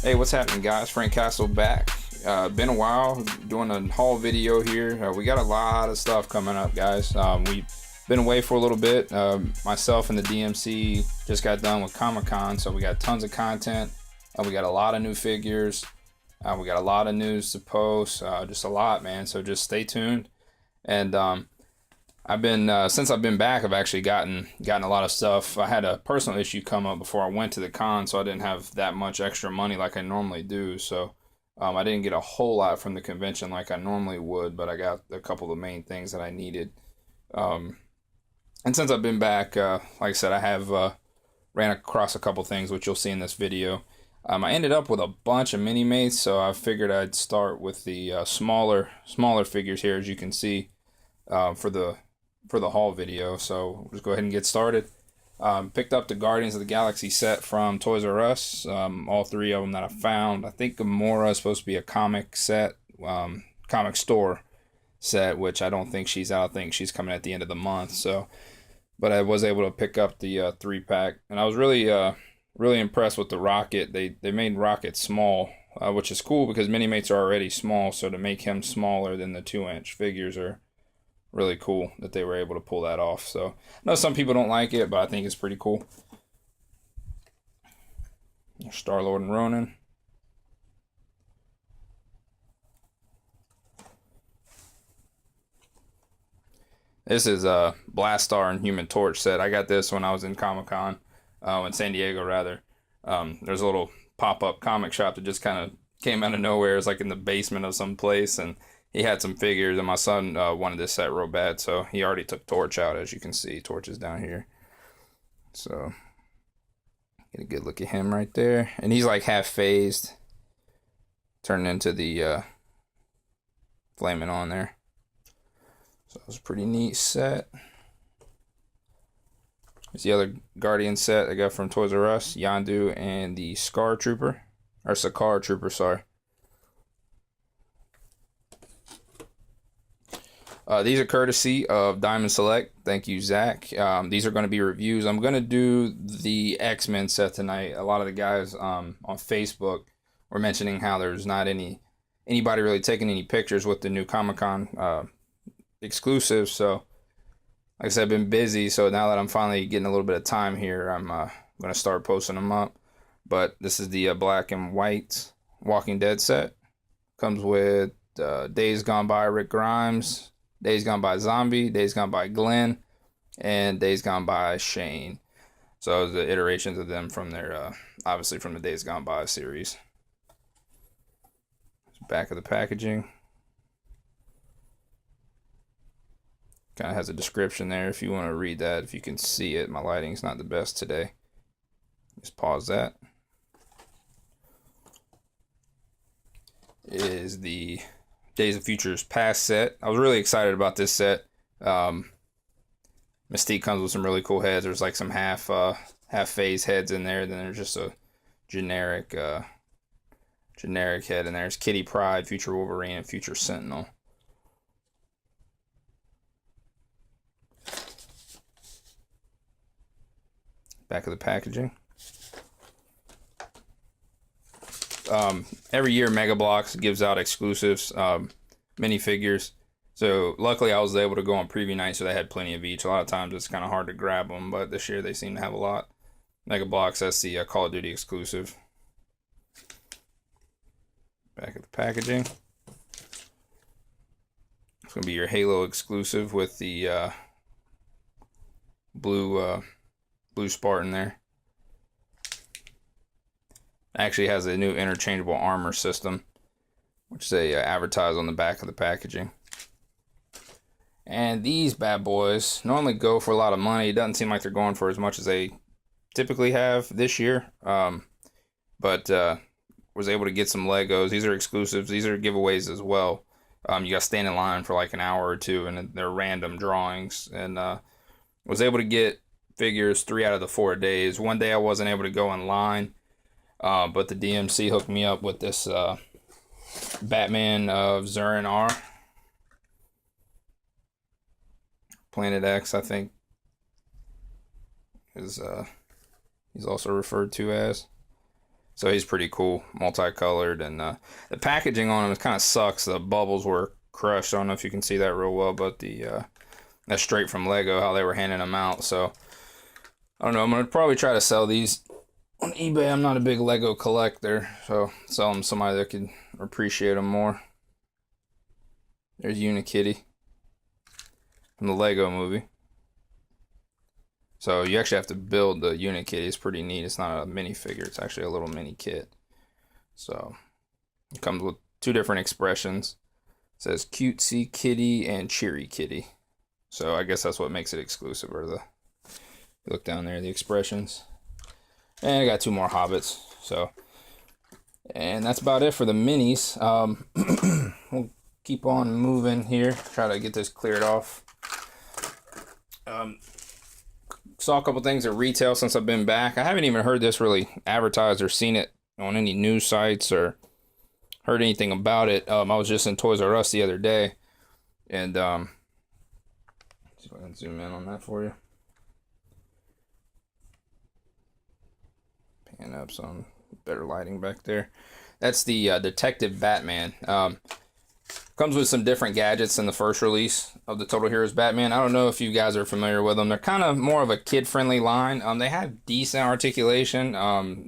Hey, what's happening, guys? Frank Castle back. Been a while doing a haul video here. We got a lot of stuff coming up, guys. We've been away for a little bit. Myself and the DMC just got done with Comic-Con, so we got tons of content. We got a lot of new figures. We got a lot of news to post. Just a lot, man. So just stay tuned. And I've been since I've been back, I've actually gotten a lot of stuff. I had a personal issue come up before I went to the con, so I didn't have that much extra money like I normally do. So I didn't get a whole lot from the convention like I normally would, but I got a couple of the main things that I needed. Um, and since I've been back, like I said, I have ran across a couple things which you'll see in this video. I ended up with a bunch of mini mates, so I figured I'd start with the smaller figures here, as you can see, for the haul video. So we'll just go ahead and get started. Picked up the Guardians of the Galaxy set from Toys R Us. All three of them that I found. I think Gamora is supposed to be a comic set, comic store set, which I don't think she's out. I think she's coming at the end of the month. So, but I was able to pick up the 3-pack, and I was really impressed with the Rocket. They made Rocket small, which is cool because Mini Mates are already small. So to make him smaller than the 2-inch figures are really cool that they were able to pull that off. So I know some people don't like it, but I think it's pretty cool. Star-Lord and Ronan. This is a Blastar and Human Torch set. I got this when I was in Comic-Con, in San Diego rather. There's a little pop-up comic shop that just kind of came out of nowhere. It's like in the basement of some place, and he had some figures, and my son wanted this set real bad, so he already took Torch out, as you can see. Torch is down here. So, get a good look at him right there. And he's like half phased, turning into the flaming on there. So, it was a pretty neat set. There's the other Guardian set I got from Toys R Us, Yondu and the Scar Trooper, or Sakaar Trooper, sorry. These are courtesy of Diamond Select. Thank you, Zach. These are going to be reviews. I'm going to do the X-Men set tonight. A lot of the guys on Facebook were mentioning how there's not anybody really taking any pictures with the new Comic-Con exclusives. So, like I said, I've been busy. So now that I'm finally getting a little bit of time here, I'm going to start posting them up. But this is the black and white Walking Dead set. Comes with Days Gone By Rick Grimes, Days Gone By Zombie, Days Gone By Glenn, and Days Gone By Shane. So the iterations of them from their, obviously from the Days Gone By series. Back of the packaging. Kind of has a description there if you want to read that, if you can see it. My lighting's not the best today. Just pause that. Is the Days of Futures Past set. I was really excited about this set. Mystique comes with some really cool heads. There's like some half phase heads in there. Then there's just a generic head in there. There's Kitty Pryde, Future Wolverine, and Future Sentinel. Back of the packaging. Every year Mega Bloks gives out exclusives, minifigures. So luckily I was able to go on preview night, so they had plenty of each. A lot of times it's kind of hard to grab them, but this year they seem to have a lot. Mega Bloks, that's the Call of Duty exclusive. Back of the packaging. It's going to be your Halo exclusive with the blue Spartan there. Actually has a new interchangeable armor system, which they advertise on the back of the packaging. And these bad boys normally go for a lot of money. It doesn't seem like they're going for as much as they typically have this year. But was able to get some Legos. These are exclusives. These are giveaways as well. You got to stand in line for like an hour or two, and they're random drawings. And was able to get figures 3 out of the 4 days. One day I wasn't able to go in line. But the DMC hooked me up with this Batman of Zur-En-Arrh. Planet X, I think, is he's also referred to as. So he's pretty cool, multicolored, and the packaging on him kind of sucks. The bubbles were crushed. I don't know if you can see that real well, but that's straight from Lego how they were handing them out. So I don't know. I'm gonna probably try to sell these on eBay. I'm not a big Lego collector, so sell them to somebody that could appreciate them more. There's Unikitty from the Lego movie. So you actually have to build the Unikitty. It's pretty neat. It's not a minifigure. It's actually a little mini kit. So it comes with two different expressions. It says cutesy kitty and cheery kitty. So I guess that's what makes it exclusive. Or the look down there, the expressions. And I got two more Hobbits. So, and that's about it for the minis. We'll keep on moving here. Try to get this cleared off. Saw a couple things at retail since I've been back. I haven't even heard this really advertised or seen it on any news sites or heard anything about it. I was just in Toys R Us the other day, and see if I can zoom in on that for you. Pan up some better lighting back there. That's the Detective Batman. Comes with some different gadgets in the first release of the Total Heroes Batman. I don't know if you guys are familiar with them. They're kind of more of a kid-friendly line. They have decent articulation.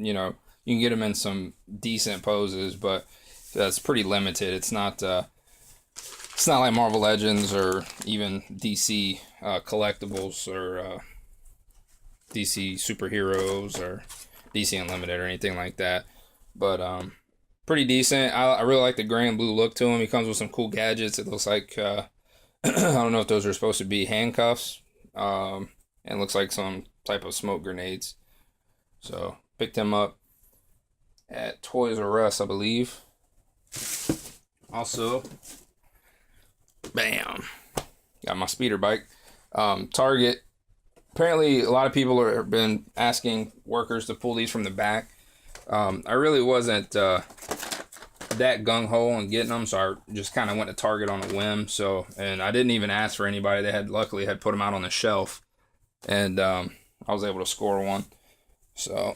You know, you can get them in some decent poses, but that's pretty limited. It's not like Marvel Legends or even DC collectibles or DC superheroes or DC Unlimited or anything like that. But pretty decent. I really like the gray and blue look to him. He comes with some cool gadgets. It looks like I don't know if those are supposed to be handcuffs. And it looks like some type of smoke grenades. So picked him up at Toys R Us, I believe. Also, bam, got my speeder bike. Target. Apparently, a lot of people have been asking workers to pull these from the back. I really wasn't that gung-ho on getting them, so I just kind of went to Target on a whim. So, and I didn't even ask for anybody. They had luckily had put them out on the shelf, and I was able to score one. So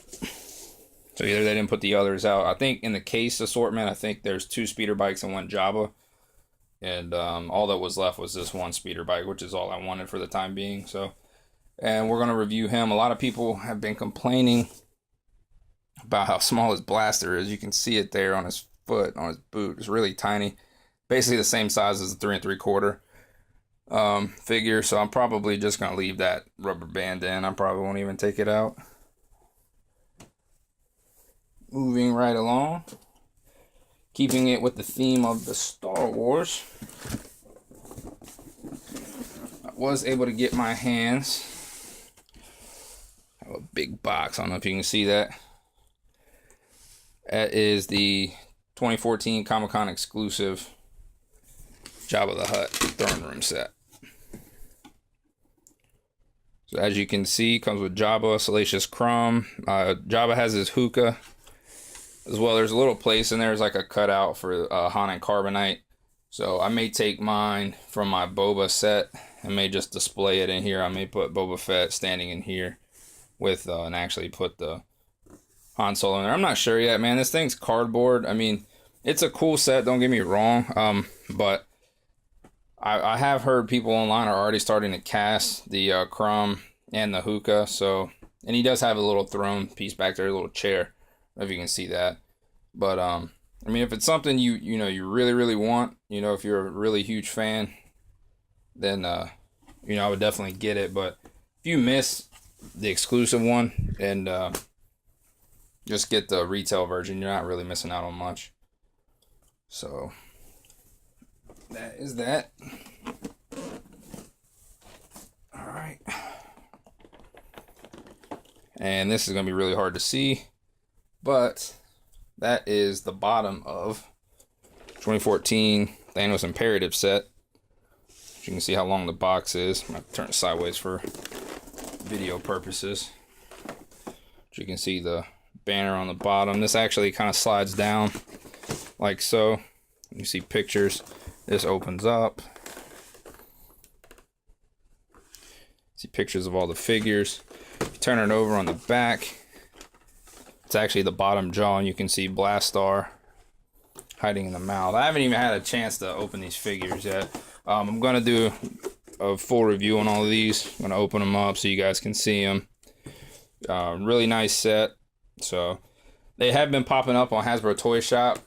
either they didn't put the others out. I think in the case assortment, I think there's 2 speeder bikes and 1 Jabba, and all that was left was this 1 speeder bike, which is all I wanted for the time being. So, and we're gonna review him. A lot of people have been complaining about how small his blaster is. You can see it there on his foot, on his boot. It's really tiny, basically the same size as the 3 3/4 figure. So I'm probably just gonna leave that rubber band in. I probably won't even take it out. Moving right along, keeping it with the theme of the Star Wars, I was able to get my hands on a big box. I don't know if you can see that. That is the 2014 Comic-Con exclusive Jabba the Hutt throne room set. So as you can see, comes with Jabba, Salacious Crumb. Jabba has his hookah as well. There's a little place in there. There's like a cutout for Han and Carbonite. So I may take mine from my Boba set and may just display it in here. I may put Boba Fett standing in here with and actually put the Han Solo in there. I'm not sure yet, man. This thing's cardboard. I mean, it's a cool set, don't get me wrong. But I have heard people online are already starting to cast the Crumb and the hookah. So, and he does have a little throne piece back there, a little chair. I don't know if you can see that. But I mean, if it's something you know you really really want, you know, if you're a really huge fan, then you know, I would definitely get it. But if you miss the exclusive one and just get the retail version, you're not really missing out on much. So that is that. All right. And this is going to be really hard to see, but that is the bottom of 2014 Thanos Imperative set. You can see how long the box is. I'm going to turn it sideways for video purposes. You can see the banner on the bottom. This actually kind of slides down like so. You see pictures. This opens up. See pictures of all the figures. You turn it over on the back. It's actually the bottom jaw, and you can see Blastar hiding in the mouth. I haven't even had a chance to open these figures yet. I'm gonna do a full review on all of these. I'm gonna open them up so you guys can see them. Really nice set. So they have been popping up on Hasbro Toy Shop.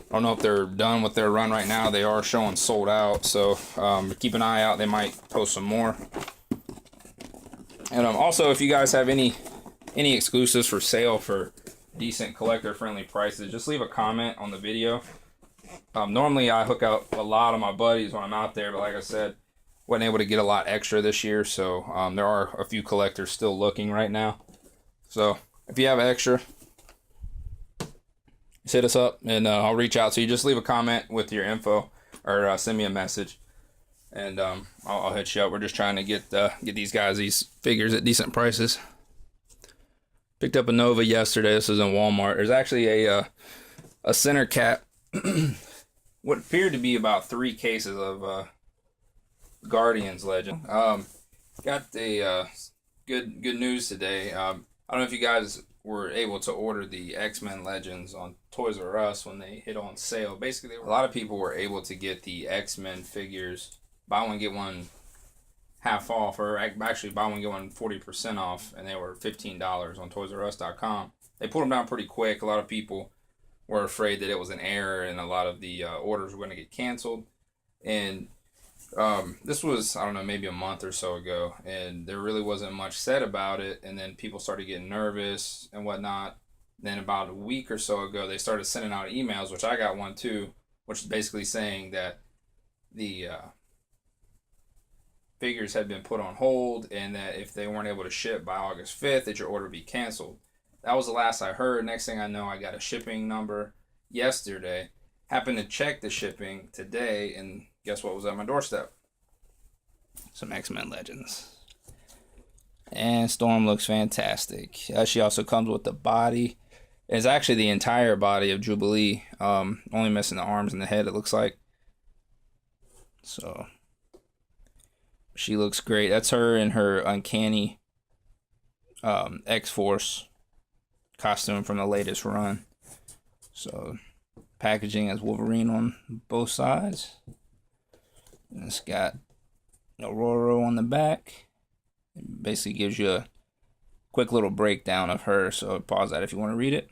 I don't know if they're done with their run right now. They are showing sold out, so keep an eye out. They might post some more. And also, if you guys have any exclusives for sale for decent collector-friendly prices, just leave a comment on the video. Normally, I hook up a lot of my buddies when I'm out there, but like I said, wasn't able to get a lot extra this year, so there are a few collectors still looking right now. So if you have extra, just hit us up and I'll reach out. So you just leave a comment with your info or send me a message, and I'll hit you up. We're just trying to get these guys these figures at decent prices. Picked up a Nova yesterday. This was in Walmart. There's actually a center cap. What appeared to be about 3 cases of Guardians Legend. Got the good news today. I don't know if you guys were able to order the X-Men Legends on Toys R Us when they hit on sale. Basically, a lot of people were able to get the X-Men figures, buy one get one half off, or actually buy one get one 40% off, and they were $15 on ToysRUs.com. They pulled them down pretty quick. A lot of people were afraid that it was an error and a lot of the orders were going to get canceled. And this was, I don't know, maybe a month or so ago, and there really wasn't much said about it. And then people started getting nervous and whatnot. Then about a week or so ago, they started sending out emails, which I got one too, which is basically saying that the figures had been put on hold, and that if they weren't able to ship by August 5th, that your order would be canceled. That was the last I heard. Next thing I know, I got a shipping number yesterday. Happened to check the shipping today, and guess what was at my doorstep? Some X-Men Legends. And Storm looks fantastic. She also comes with the body. It's actually the entire body of Jubilee. Only missing the arms and the head, it looks like. So she looks great. That's her in her Uncanny X-Force costume from the latest run. So packaging has Wolverine on both sides. And it's got Aurora on the back. It basically gives you a quick little breakdown of her. So pause that if you want to read it.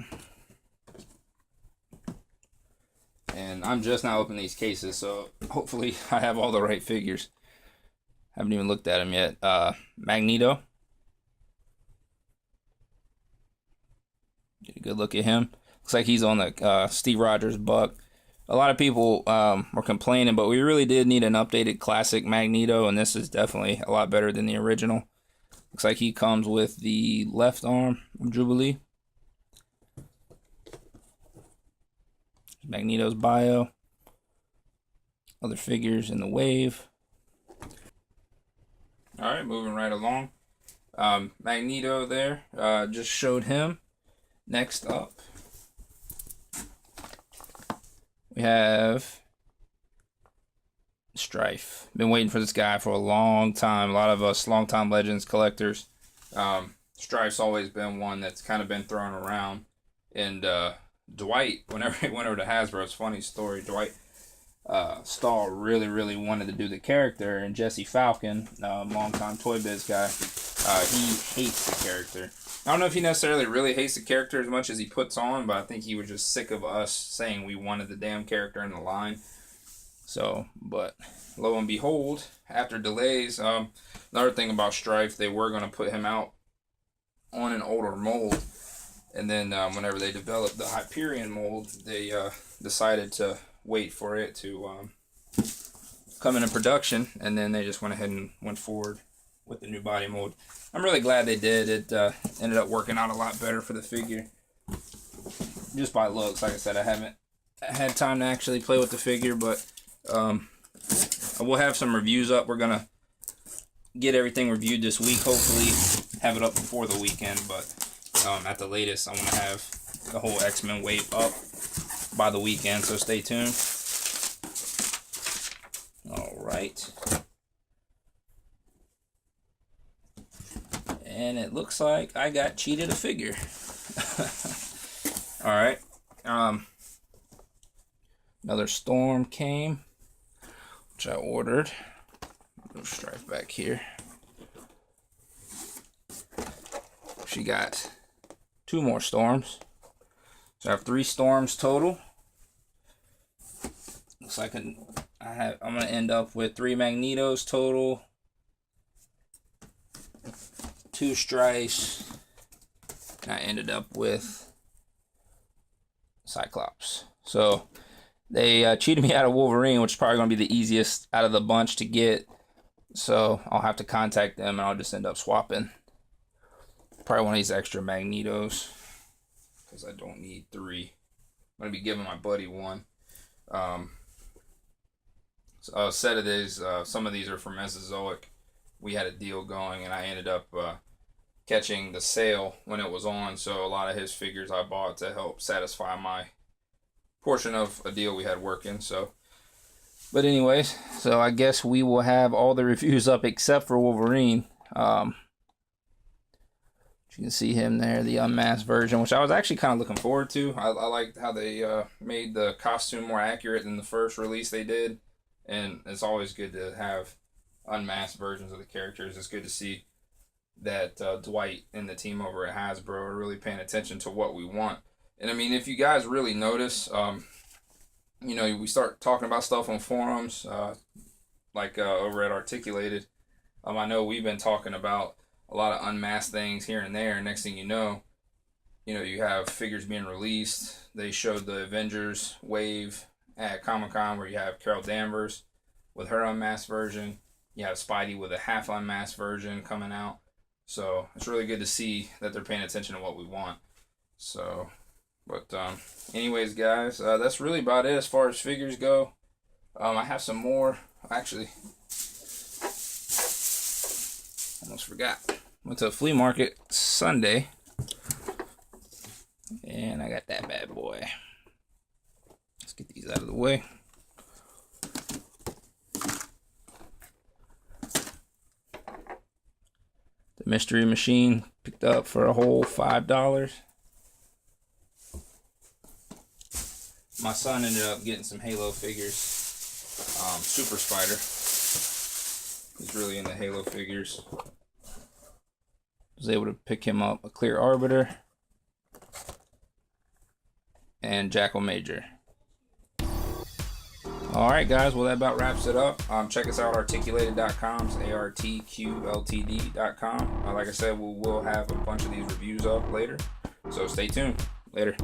And I'm just now opening these cases, so hopefully I have all the right figures. Haven't even looked at them yet. Magneto. Get a good look at him. Looks like he's on the Steve Rogers Buck. A lot of people were complaining, but we really did need an updated classic Magneto, and this is definitely a lot better than the original. Looks like he comes with the left arm of Jubilee. Magneto's bio. Other figures in the wave. Alright, moving right along. Magneto there. Just showed him. Next up, we have Strife. Been waiting for this guy for a long time. A lot of us longtime Legends collectors. Strife's always been one that's kind of been thrown around. And Dwight, whenever he went over to Hasbro, it's a funny story. Dwight Stahl really wanted to do the character, and Jesse Falcon, longtime Toy Biz guy, he hates the character. I don't know if he necessarily really hates the character as much as he puts on, but I think he was just sick of us saying we wanted the damn character in the line. So, but lo and behold, after delays, another thing about Strife, they were going to put him out on an older mold. And then whenever they developed the Hyperion mold, they decided to wait for it to come into production, and then they just went ahead and went forward with the new body mold. I'm really glad they did. It ended up working out a lot better for the figure. Just by looks, like I said, I haven't had time to actually play with the figure, but we'll have some reviews up. We're going to get everything reviewed this week, hopefully have it up before the weekend, but at the latest, I want to have the whole X-Men wave up by the weekend, so stay tuned. Alright. And it looks like I got cheated a figure. All right. Another Storm came, which I ordered. Move Strife back here. She got 2 more Storms. So I have 3 Storms total. Looks like I'm gonna end up with 3 Magnetos total, 2 Strifes, and I ended up with Cyclops. So they cheated me out of Wolverine, which is probably going to be the easiest out of the bunch to get. So I'll have to contact them, and I'll just end up swapping probably one of these extra Magnetos, because I don't need 3. I'm going to be giving my buddy 1. So a set of these, some of these are from Mesozoic. We had a deal going, and I ended up catching the sale when it was on, so a lot of his figures I bought to help satisfy my portion of a deal we had working. So, but anyways, so I guess we will have all the reviews up except for Wolverine. You can see him there, the unmasked version, which I was actually kind of looking forward to. I liked how they made the costume more accurate than the first release they did, and it's always good to have unmasked versions of the characters. It's good to see that Dwight and the team over at Hasbro are really paying attention to what we want. And I mean, if you guys really notice, you know, we start talking about stuff on forums, like over at Articulated. I know we've been talking about a lot of unmasked things here and there. Next thing you know, you have figures being released. They showed the Avengers wave at Comic-Con, where you have Carol Danvers with her unmasked version. You have Spidey with a half unmasked version coming out. So it's really good to see that they're paying attention to what we want. So, but anyways, guys, that's really about it as far as figures go. I have some more. Actually, almost forgot. Went to a flea market Sunday, and I got that bad boy. Let's get these out of the way. The Mystery Machine picked up for a whole $5. My son ended up getting some Halo figures. Super Spider. He's really into Halo figures. Was able to pick him up a Clear Arbiter and Jackal Major. Alright guys, well that about wraps it up. Check us out, articulated.com, artqltd.com. Like I said, we will have a bunch of these reviews up later, so stay tuned. Later.